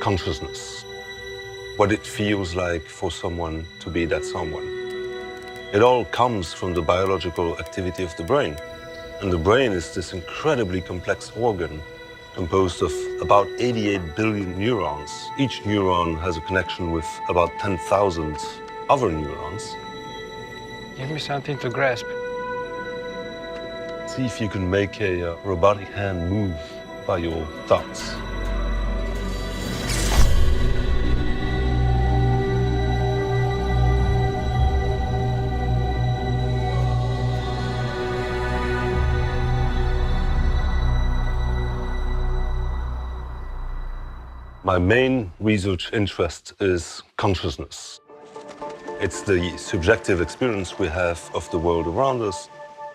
consciousness, what it feels like for someone to be that someone. It all comes from the biological activity of the brain. And the brain is this incredibly complex organ composed of about 88 billion neurons. Each neuron has a connection with about 10,000 other neurons. Give me something to grasp. See if you can make a robotic hand move by your thoughts. My main research interest is consciousness. It's the subjective experience we have of the world around us,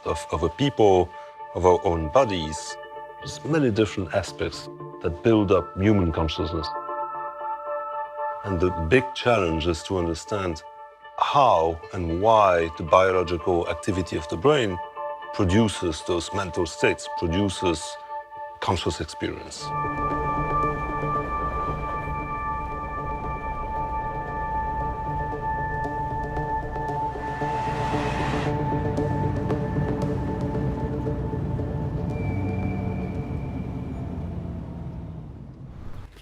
of other people, of our own bodies. There's many different aspects that build up human consciousness. And the big challenge is to understand how and why the biological activity of the brain produces those mental states, produces conscious experience.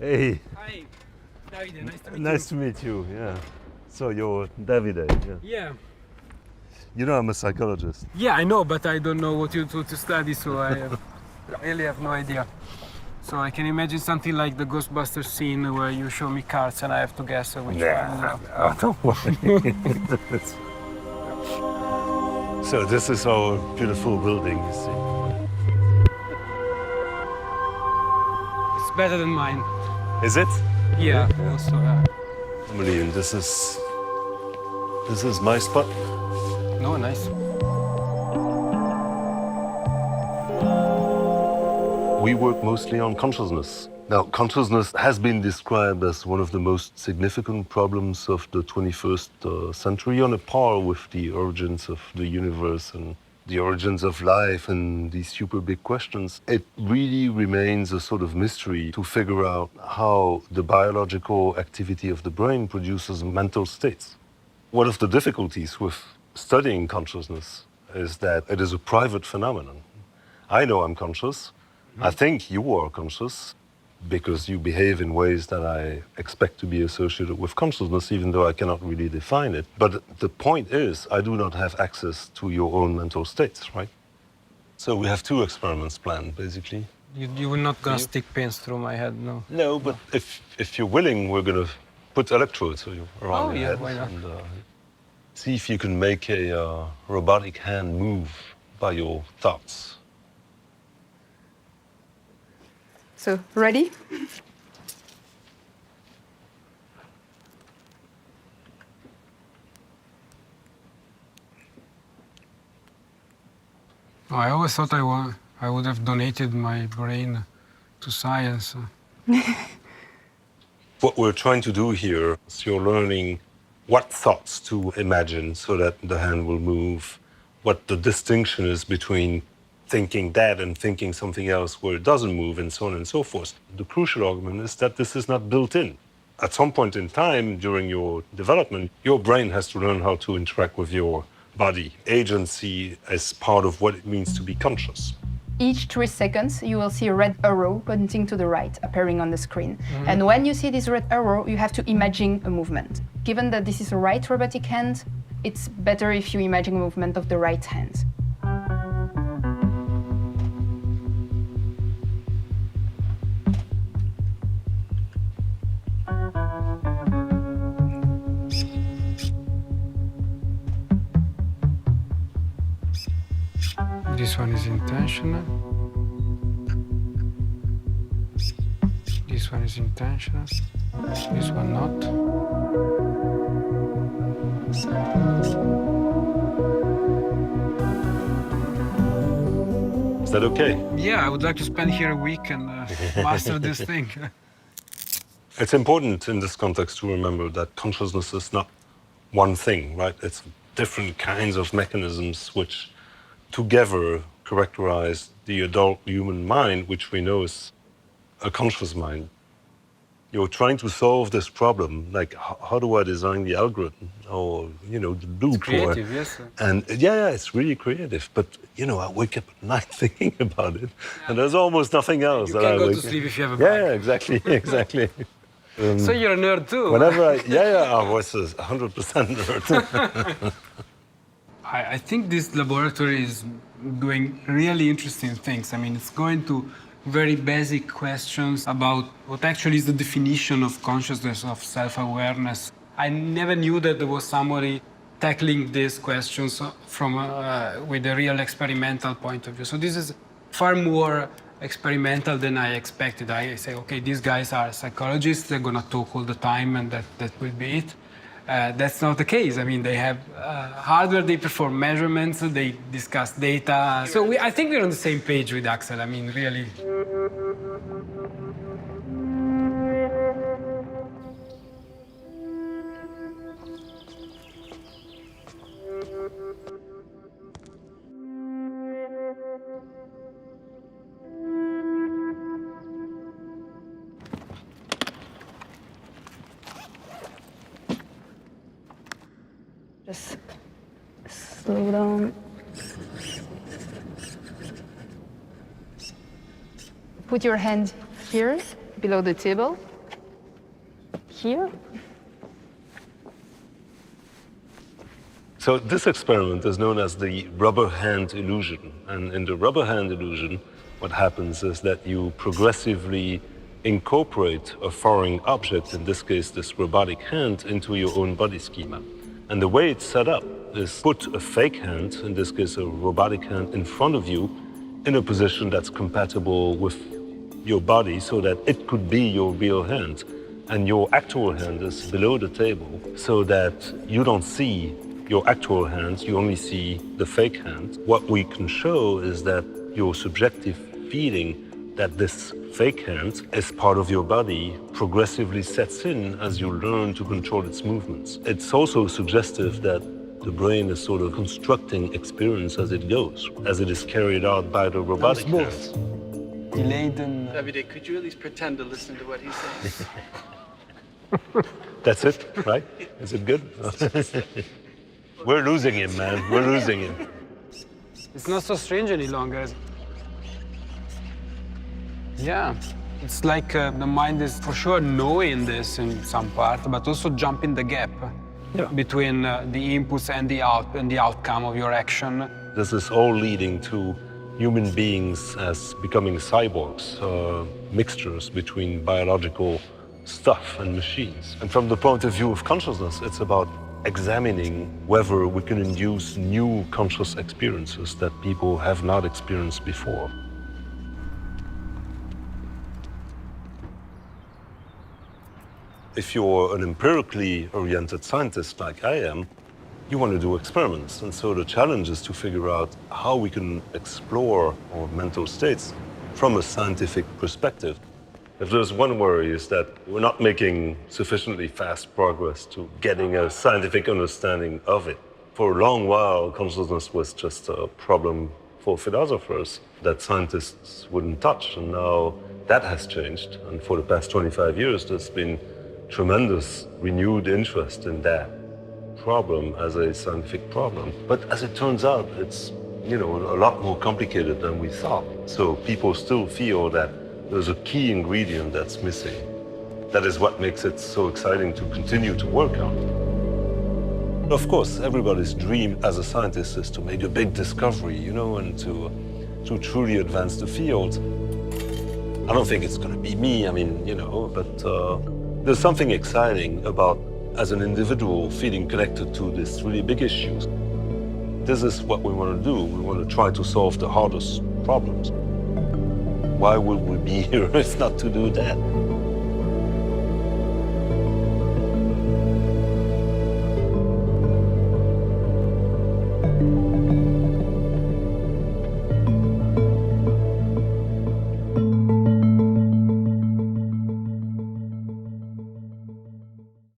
Hey. Hi, David. Nice to meet Nice to meet you. Yeah. So you're Davide. Yeah. Yeah. You know I'm a psychologist. Yeah, I know, but I don't know what you do to study, so I really have no idea. So I can imagine something like the Ghostbusters scene where you show me cards and I have to guess which one. Oh, don't worry. So this is our beautiful building, you see. It's better than mine. Is it? Yeah. Also, Emily, and this is my spot. no, nice. We work mostly on consciousness. Now, consciousness has been described as one of the most significant problems of the 21st century, on a par with the origins of the universe and the origins of life and these super big questions. It really remains a sort of mystery to figure out how the biological activity of the brain produces mental states. One of the difficulties with studying consciousness is that it is a private phenomenon. I know I'm conscious. I think you are conscious because you behave in ways that I expect to be associated with consciousness, even though I cannot really define it. But the point is, I do not have access to your own mental states, right? So we have two experiments planned, basically. You were not gonna stick pins through my head, no? No, but if you're willing, we're going to put electrodes around your head. Why not? And see if you can make a robotic hand move by your thoughts. So, ready? I always thought I would have donated my brain to science. What we're trying to do here is you're learning what thoughts to imagine so that the hand will move, what the distinction is between thinking that and thinking something else where it doesn't move, and so on and so forth. The crucial argument is that this is not built in. At some point in time during your development, your brain has to learn how to interact with your body. Agency is part of what it means to be conscious. Each 3 seconds, you will see a red arrow pointing to the right appearing on the screen. And when you see this red arrow, you have to imagine a movement. Given that this is a right robotic hand, it's better if you imagine a movement of the right hand. This one is intentional. This one is intentional. This one not. Is that okay? Yeah, I would like to spend here a week and master this thing. It's important in this context to remember that consciousness is not one thing, right? It's different kinds of mechanisms which together characterize the adult human mind, which we know is a conscious mind. You're trying to solve this problem, like how do I design the algorithm or, you know, the loop? It's creative, yes. And yeah, it's really creative. But, you know, I wake up at night thinking about it, and there's almost nothing else. You that can't I go wake to sleep if you have a Yeah, bug. exactly, exactly. So you're a nerd too. Whenever I was 100% nerd. I think this laboratory is doing really interesting things. I mean, it's going to very basic questions about what actually is the definition of consciousness, of self-awareness. I never knew that there was somebody tackling these questions from with a real experimental point of view. So this is far more experimental than I expected. I say, okay, these guys are psychologists, they're gonna talk all the time and that will be it. That's not the case. I mean, they have hardware, they perform measurements, they discuss data. So I think we're on the same page with Axel. I mean, really. Just slow down. Put your hand here, below the table. Here. So this experiment is known as the rubber hand illusion. And in the rubber hand illusion, what happens is that you progressively incorporate a foreign object, in this case this robotic hand, into your own body schema. And the way it's set up is put a fake hand, in this case a robotic hand, in front of you in a position that's compatible with your body so that it could be your real hand. And your actual hand is below the table so that you don't see your actual hand, you only see the fake hand. What we can show is that your subjective feeling that this fake hand is part of your body progressively sets in as you learn to control its movements. It's also suggestive that the brain is sort of constructing experience as it goes, as it is carried out by the robotic hand. Delayed and... Davide, could you at least pretend to listen to what he's saying? That's it, right? Is it good? We're losing him, man. We're losing him. It's not so strange any longer. Yeah, it's like the mind is for sure knowing this in some part, but also jumping the gap between the inputs and the outcome of your action. This is all leading to human beings as becoming cyborgs, mixtures between biological stuff and machines. And from the point of view of consciousness, it's about examining whether we can induce new conscious experiences that people have not experienced before. If you're an empirically oriented scientist like I am, you want to do experiments. And so the challenge is to figure out how we can explore our mental states from a scientific perspective. If there's one worry, is that we're not making sufficiently fast progress to getting a scientific understanding of it. For a long while, consciousness was just a problem for philosophers that scientists wouldn't touch. And now that has changed. And for the past 25 years, there's been tremendous renewed interest in that problem as a scientific problem. But as it turns out, it's, you know, a lot more complicated than we thought. So people still feel that there's a key ingredient that's missing. That is what makes it so exciting to continue to work on. Of course, everybody's dream as a scientist is to make a big discovery, you know, and to truly advance the field. I don't think it's going to be me, I mean, you know, but there's something exciting about, as an individual, feeling connected to these really big issues. This is what we want to do. We want to try to solve the hardest problems. Why would we be here if not to do that?